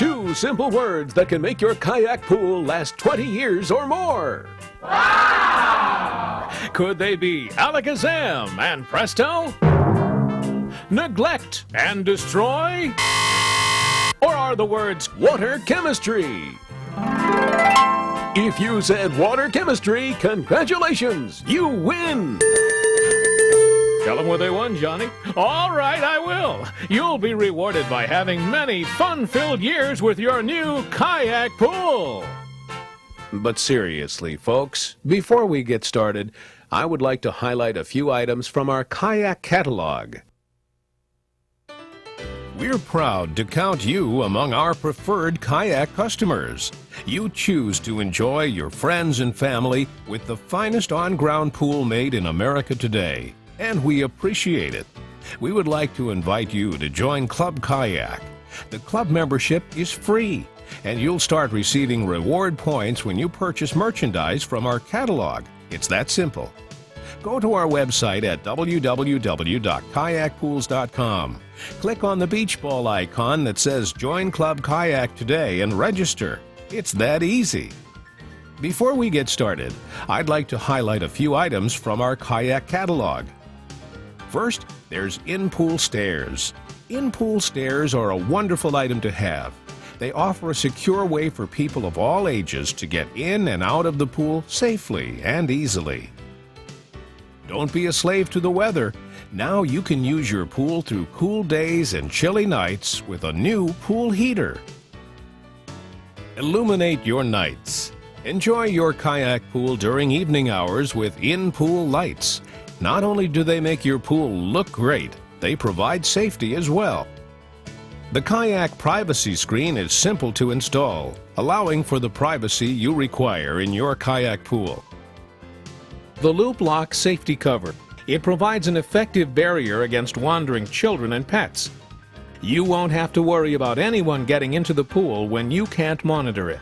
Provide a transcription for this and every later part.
2 simple words that can make your kayak pool last 20 years or more. Wow! Could they be ALGAE and Presto? Neglect and destroy? Or are the words water chemistry? If you said water chemistry, congratulations, you win! Tell them what they won, Johnny. All right, I will. You'll be rewarded by having many fun-filled years with your new kayak pool. But seriously, folks, before we get started, I would like to highlight a few items from our kayak catalog. We're proud to count you among our preferred kayak customers. You choose to enjoy your friends and family with the finest on-ground pool made in America today, and we appreciate it. We would like to invite you to join Club Kayak. The club membership is free, and you'll start receiving reward points when you purchase merchandise from our catalog. It's that simple. Go to our website at www.kayakpools.com. Click on the beach ball icon that says Join Club Kayak today and register. It's that easy. Before we get started, I'd like to highlight a few items from our kayak catalog. First, there's in-pool stairs. In-pool stairs are a wonderful item to have. They offer a secure way for people of all ages to get in and out of the pool safely and easily. Don't be a slave to the weather. Now you can use your pool through cool days and chilly nights with a new pool heater. Illuminate your nights. Enjoy your kayak pool during evening hours with in-pool lights. Not only do they make your pool look great, they provide safety as well. The kayak privacy screen is simple to install, allowing for the privacy you require in your kayak pool. The Loop Lock Safety Cover. It provides an effective barrier against wandering children and pets. You won't have to worry about anyone getting into the pool when you can't monitor it.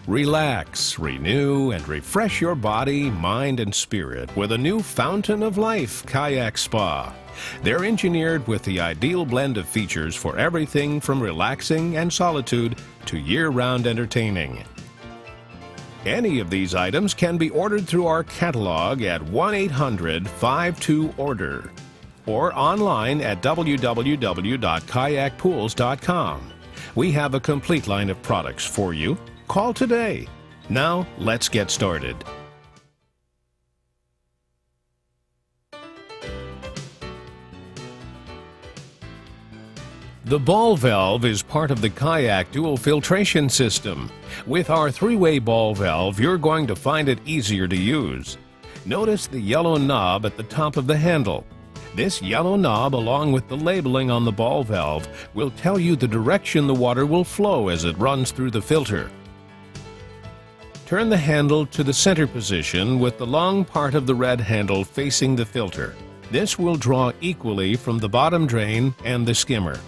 Relax, renew, and refresh your body, mind, and spirit with a new Fountain of Life Kayak Spa. They're engineered with the ideal blend of features for everything from relaxing and solitude to year-round entertaining. Any of these items can be ordered through our catalog at 1-800-52-ORDER or online at www.kayakpools.com. We have a complete line of products for you. Call today. Now, let's get started. The ball valve is part of the Kayak dual filtration system. With our 3-way ball valve, you're going to find it easier to use. Notice the yellow knob at the top of the handle. This yellow knob, along with the labeling on the ball valve, will tell you the direction the water will flow as it runs through the filter. Turn the handle to the center position with the long part of the red handle facing the filter. This will draw equally from the bottom drain and the skimmer.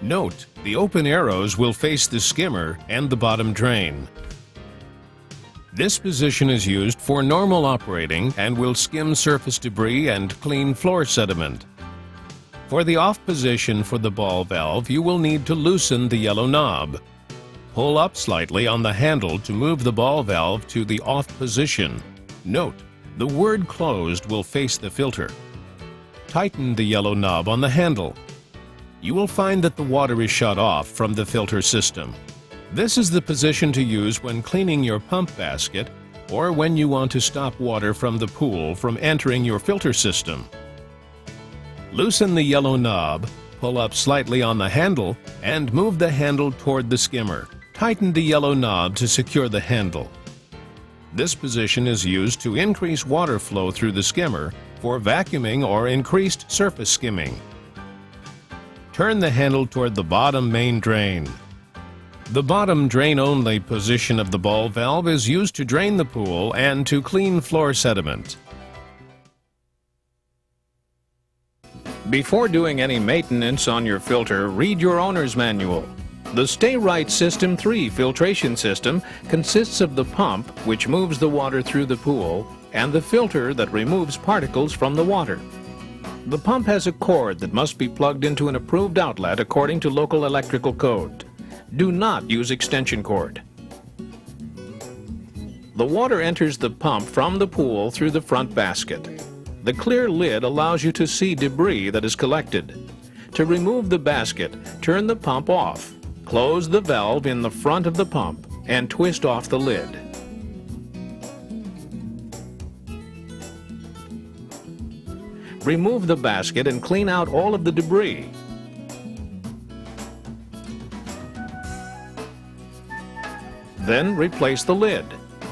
Note, the open arrows will face the skimmer and the bottom drain. This position is used for normal operating and will skim surface debris and clean floor sediment. For the off position for the ball valve, you will need to loosen the yellow knob. Pull up slightly on the handle to move the ball valve to the off position. Note, the word closed will face the filter. Tighten the yellow knob on the handle. You will find that the water is shut off from the filter system. This is the position to use when cleaning your pump basket or when you want to stop water from the pool from entering your filter system. Loosen the yellow knob, pull up slightly on the handle, and move the handle toward the skimmer. Tighten the yellow knob to secure the handle. This position is used to increase water flow through the skimmer for vacuuming or increased surface skimming. Turn the handle toward the bottom main drain. The bottom drain-only position of the ball valve is used to drain the pool and to clean floor sediment. Before doing any maintenance on your filter, read your owner's manual. The Sta-Rite System 3 filtration system consists of the pump, which moves the water through the pool, and the filter that removes particles from the water. The pump has a cord that must be plugged into an approved outlet according to local electrical code. Do not use extension cord. The water enters the pump from the pool through the front basket. The clear lid allows you to see debris that is collected. To remove the basket, turn the pump off. Close the valve in the front of the pump and twist off the lid. Remove the basket and clean out all of the debris. Then replace the lid.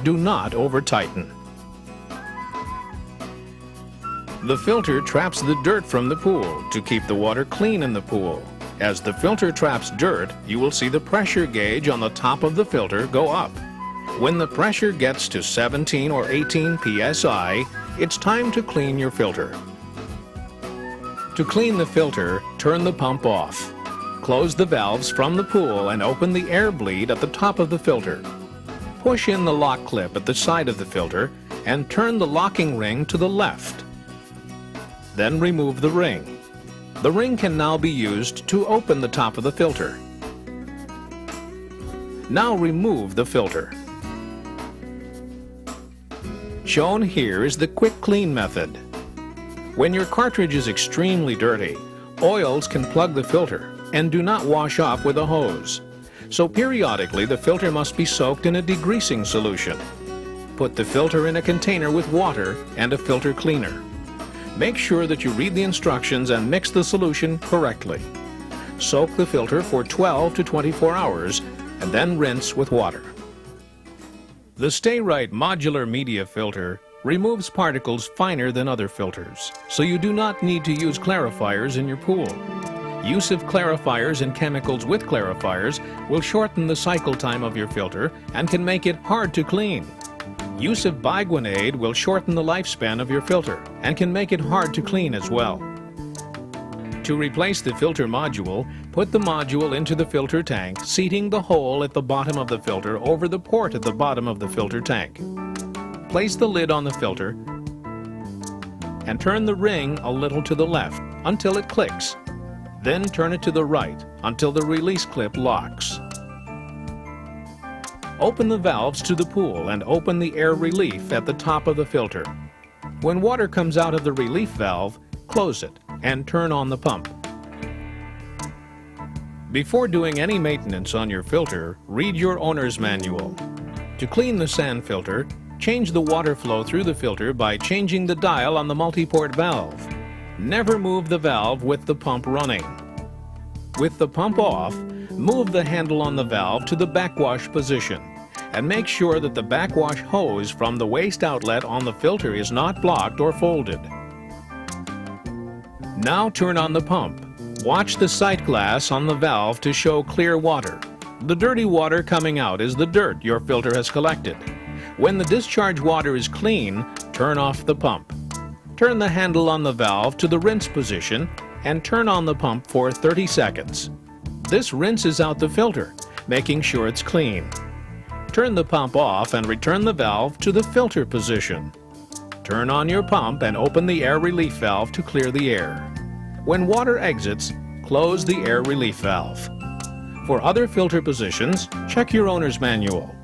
Do not over-tighten. The filter traps the dirt from the pool to keep the water clean in the pool. As the filter traps dirt, you will see the pressure gauge on the top of the filter go up. When the pressure gets to 17 or 18 psi, it's time to clean your filter. To clean the filter, turn the pump off. Close the valves from the pool and open the air bleed at the top of the filter. Push in the lock clip at the side of the filter and turn the locking ring to the left. Then remove the ring. The ring can now be used to open the top of the filter. Now remove the filter. Shown here is the quick clean method. When your cartridge is extremely dirty, oils can plug the filter and do not wash off with a hose. So periodically the filter must be soaked in a degreasing solution. Put the filter in a container with water and a filter cleaner. Make sure that you read the instructions and mix the solution correctly. Soak the filter for 12 to 24 hours and then rinse with water. The Sta-Rite modular media filter removes particles finer than other filters, so you do not need to use clarifiers in your pool. Use of clarifiers and chemicals with clarifiers will shorten the cycle time of your filter and can make it hard to clean. Use of biguanide will shorten the lifespan of your filter and can make it hard to clean as well. To replace the filter module, put the module into the filter tank, seating the hole at the bottom of the filter over the port at the bottom of the filter tank. Place the lid on the filter and turn the ring a little to the left until it clicks. Then turn it to the right until the release clip locks. Open the valves to the pool and open the air relief at the top of the filter. When water comes out of the relief valve, close it and turn on the pump. Before doing any maintenance on your filter, read your owner's manual. To clean the sand filter, change the water flow through the filter by changing the dial on the multi-port valve. Never move the valve with the pump running. With the pump off, move the handle on the valve to the backwash position and make sure that the backwash hose from the waste outlet on the filter is not blocked or folded. Now turn on the pump. Watch the sight glass on the valve to show clear water. The dirty water coming out is the dirt your filter has collected. When the discharge water is clean, turn off the pump. Turn the handle on the valve to the rinse position and turn on the pump for 30 seconds. This rinses out the filter, making sure it's clean. Turn the pump off and return the valve to the filter position. Turn on your pump and open the air relief valve to clear the air. When water exits, close the air relief valve. For other filter positions, check your owner's manual.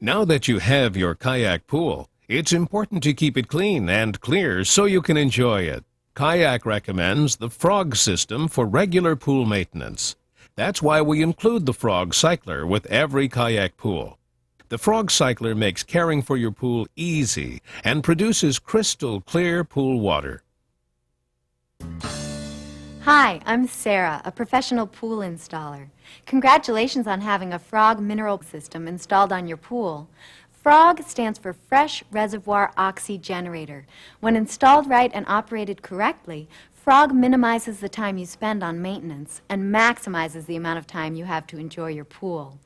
Now that you have your kayak pool, it's important to keep it clean and clear so you can enjoy it. Kayak recommends the frog system for regular pool maintenance. That's why we include the frog cycler with every kayak pool. The frog cycler makes caring for your pool easy and produces crystal clear pool water. Hi, I'm Sarah, a professional pool installer. Congratulations on having a Frog mineral system installed on your pool. FROG stands for Fresh Reservoir Oxygenerator. When installed right and operated correctly, FROG minimizes the time you spend on maintenance and maximizes the amount of time you have to enjoy your pool.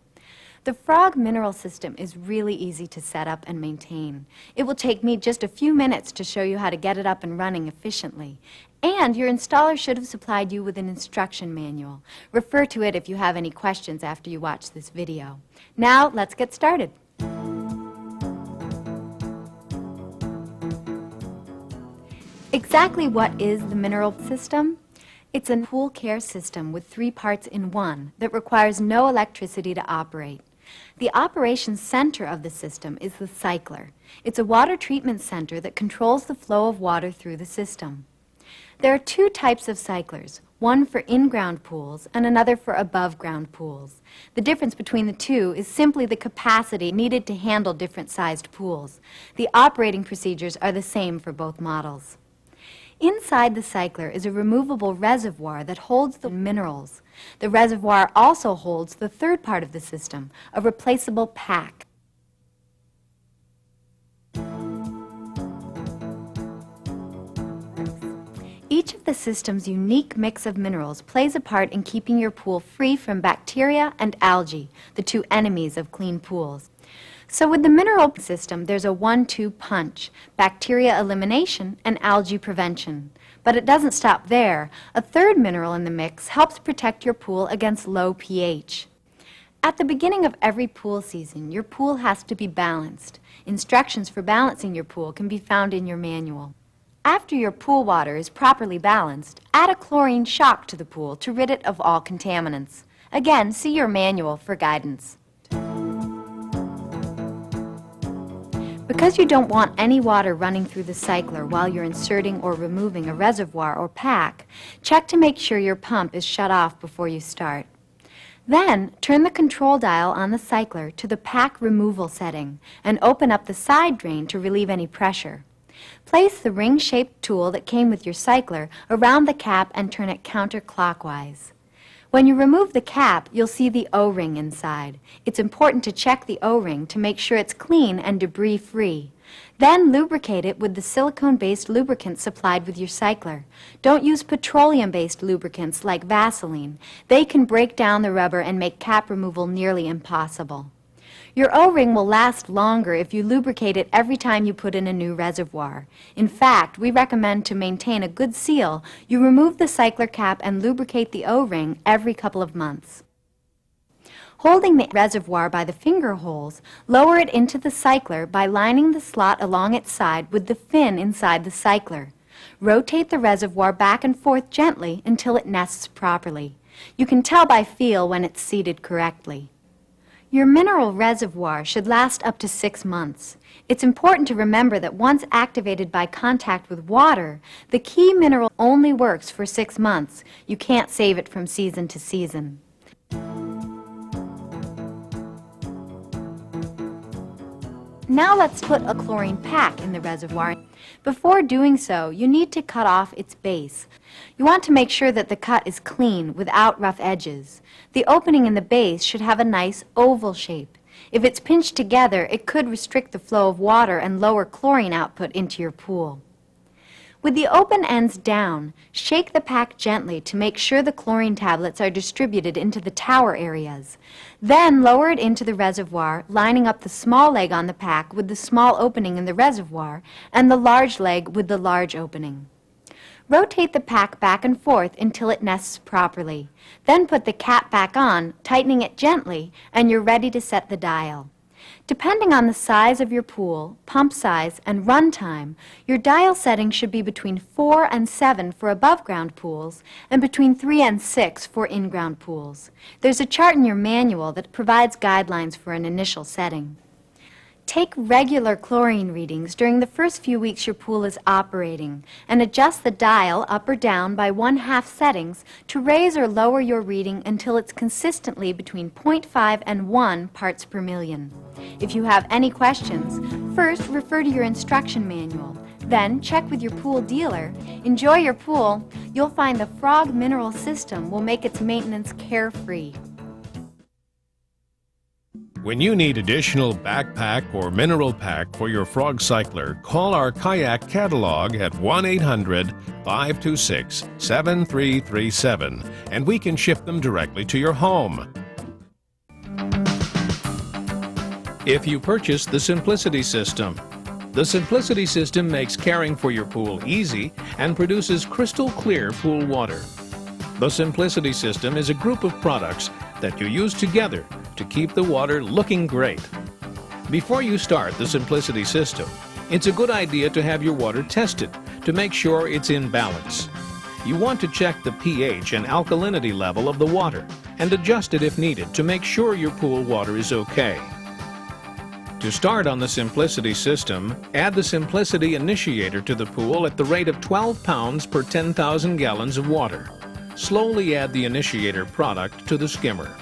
The FROG mineral system is really easy to set up and maintain. It will take me just a few minutes to show you how to get it up and running efficiently. And your installer should have supplied you with an instruction manual. Refer to it if you have any questions after you watch this video. Now, let's get started. Exactly what is the mineral system? It's a pool care system with 3 parts in one that requires no electricity to operate. The operations center of the system is the cycler. It's a water treatment center that controls the flow of water through the system. There are 2 types of cyclers, one for in-ground pools and another for above-ground pools. The difference between the 2 is simply the capacity needed to handle different sized pools. The operating procedures are the same for both models. Inside the cycler is a removable reservoir that holds the minerals. The reservoir also holds the 3rd part of the system, a replaceable pack. Each of the system's unique mix of minerals plays a part in keeping your pool free from bacteria and algae, the 2 enemies of clean pools. So with the mineral system, there's a 1-2 punch, bacteria elimination and algae prevention. But it doesn't stop there. A 3rd mineral in the mix helps protect your pool against low pH. At the beginning of every pool season, your pool has to be balanced. Instructions for balancing your pool can be found in your manual. After your pool water is properly balanced, add a chlorine shock to the pool to rid it of all contaminants. Again, see your manual for guidance. Because you don't want any water running through the cycler while you're inserting or removing a reservoir or pack, check to make sure your pump is shut off before you start. Then, turn the control dial on the cycler to the pack removal setting and open up the side drain to relieve any pressure. Place the ring-shaped tool that came with your cycler around the cap and turn it counterclockwise. When you remove the cap, you'll see the O-ring inside. It's important to check the O-ring to make sure it's clean and debris-free. Then lubricate it with the silicone-based lubricant supplied with your cycler. Don't use petroleum-based lubricants like Vaseline. They can break down the rubber and make cap removal nearly impossible. Your O-ring will last longer if you lubricate it every time you put in a new reservoir. In fact, we recommend to maintain a good seal, you remove the cycler cap and lubricate the O-ring every couple of months. Holding the reservoir by the finger holes, lower it into the cycler by lining the slot along its side with the fin inside the cycler. Rotate the reservoir back and forth gently until it nests properly. You can tell by feel when it's seated correctly. Your mineral reservoir should last up to 6 months. It's important to remember that once activated by contact with water, the key mineral only works for 6 months. You can't save it from season to season. Now let's put a chlorine pack in the reservoir. Before doing so, you need to cut off its base. You want to make sure that the cut is clean without rough edges. The opening in the base should have a nice oval shape. If it's pinched together, it could restrict the flow of water and lower chlorine output into your pool. With the open ends down, shake the pack gently to make sure the chlorine tablets are distributed into the tower areas. Then lower it into the reservoir, lining up the small leg on the pack with the small opening in the reservoir and the large leg with the large opening. Rotate the pack back and forth until it nests properly. Then put the cap back on, tightening it gently, and you're ready to set the dial. Depending on the size of your pool, pump size, and run time, your dial setting should be between 4 and 7 for above-ground pools and between 3 and 6 for in-ground pools. There's a chart in your manual that provides guidelines for an initial setting. Take regular chlorine readings during the first few weeks your pool is operating and adjust the dial up or down by 1/2 settings to raise or lower your reading until it's consistently between 0.5 and 1 parts per million. If you have any questions, first refer to your instruction manual. Then check with your pool dealer. Enjoy your pool. You'll find the Frog Mineral System will make its maintenance carefree. When you need additional backpack or mineral pack for your frog cycler, call our Kayak catalog at 1-800-526-7337 and we can ship them directly to your home. If you purchase the Simplicity System, the Simplicity System makes caring for your pool easy and produces crystal clear pool water. The Simplicity System is a group of products that you use together to keep the water looking great. Before you start the Simplicity System, it's a good idea to have your water tested to make sure it's in balance. You want to check the pH and alkalinity level of the water and adjust it if needed to make sure your pool water is okay. To start on the Simplicity system, add the Simplicity initiator to the pool at the rate of 12 pounds per 10,000 gallons of water. Slowly add the initiator product to the skimmer.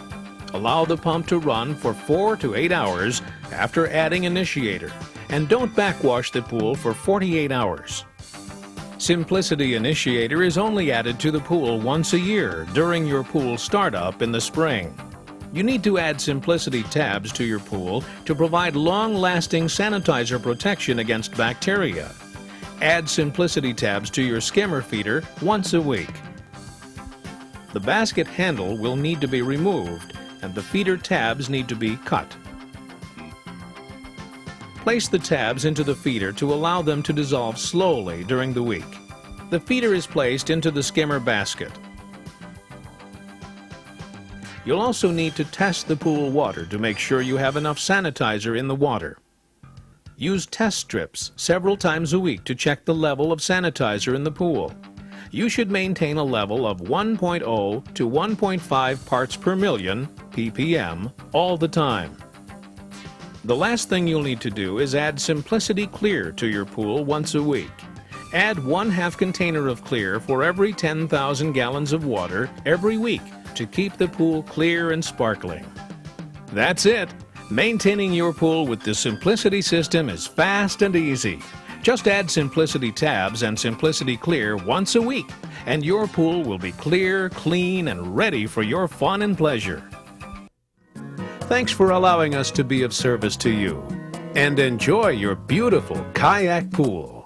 Allow the pump to run for 4 to 8 hours after adding initiator, and don't backwash the pool for 48 hours. Simplicity initiator is only added to the pool once a year during your pool startup in the spring. You need to add Simplicity tabs to your pool to provide long-lasting sanitizer protection against bacteria. Add Simplicity tabs to your skimmer feeder once a week. The basket handle will need to be removed and the feeder tabs need to be cut. Place the tabs into the feeder to allow them to dissolve slowly during the week. The feeder is placed into the skimmer basket. You'll also need to test the pool water to make sure you have enough sanitizer in the water. Use test strips several times a week to check the level of sanitizer in the pool. You should maintain a level of 1.0 to 1.5 parts per million, ppm, all the time. The last thing you'll need to do is add Simplicity Clear to your pool once a week. Add 1/2 container of clear for every 10,000 gallons of water every week to keep the pool clear and sparkling. That's it! Maintaining your pool with the Simplicity system is fast and easy. Just add Simplicity tabs and Simplicity Clear once a week, and your pool will be clear, clean, and ready for your fun and pleasure. Thanks for allowing us to be of service to you, and enjoy your beautiful kayak pool.